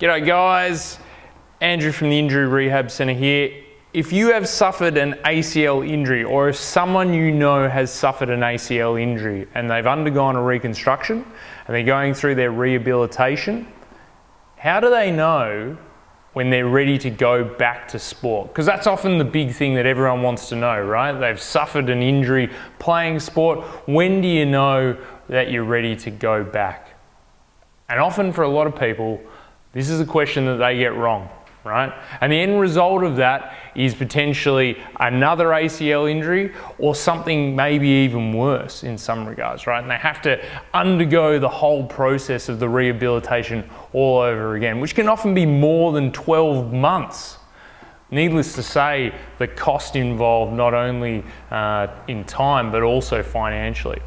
G'day guys, Andrew from the Injury Rehab Centre here. If you have suffered an ACL injury, or if someone you know has suffered an ACL injury and they've undergone a reconstruction and they're going through their rehabilitation, how do they know when they're ready to go back to sport? Because that's often the big thing that everyone wants to know, right? They've suffered an injury playing sport. When do you know that you're ready to go back? And often for a lot of people, this is a question that they get wrong, right? And the end result of that is potentially another ACL injury or something maybe even worse in some regards, right? And they have to undergo the whole process of the rehabilitation all over again, which can often be more than 12 months. Needless to say, the cost involved not only in time, but also financially.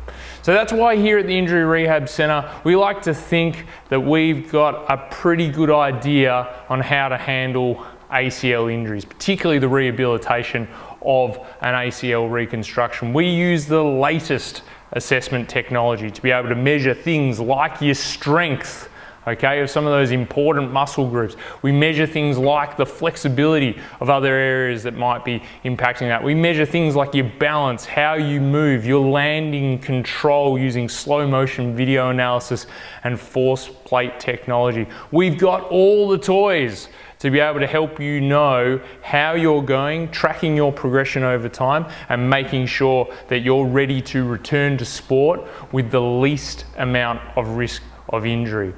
So that's why here at the Injury Rehab Centre, we like to think that we've got a pretty good idea on how to handle ACL injuries, particularly the rehabilitation of an ACL reconstruction. We use the latest assessment technology to be able to measure things like your strength, okay, of some of those important muscle groups. We measure things like the flexibility of other areas that might be impacting that. We measure things like your balance, how you move, your landing control using slow motion video analysis and force plate technology. We've got all the toys to be able to help you know how you're going, tracking your progression over time, and making sure that you're ready to return to sport with the least amount of risk of injury.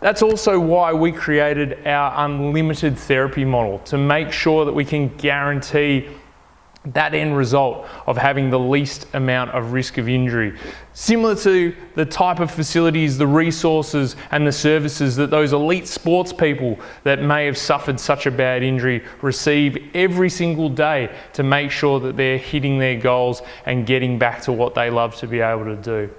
That's also why we created our unlimited therapy model, to make sure that we can guarantee that end result of having the least amount of risk of injury. Similar to the type of facilities, the resources and the services that those elite sports people that may have suffered such a bad injury receive every single day to make sure that they're hitting their goals and getting back to what they love to be able to do.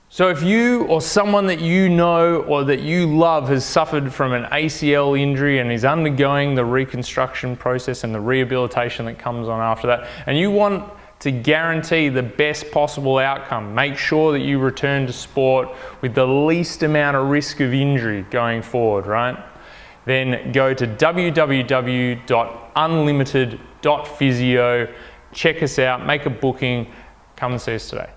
So if you or someone that you know or that you love has suffered from an ACL injury and is undergoing the reconstruction process and the rehabilitation that comes on after that, and you want to guarantee the best possible outcome, make sure that you return to sport with the least amount of risk of injury going forward, right? Then go to www.unlimited.physio, check us out, make a booking, come and see us today.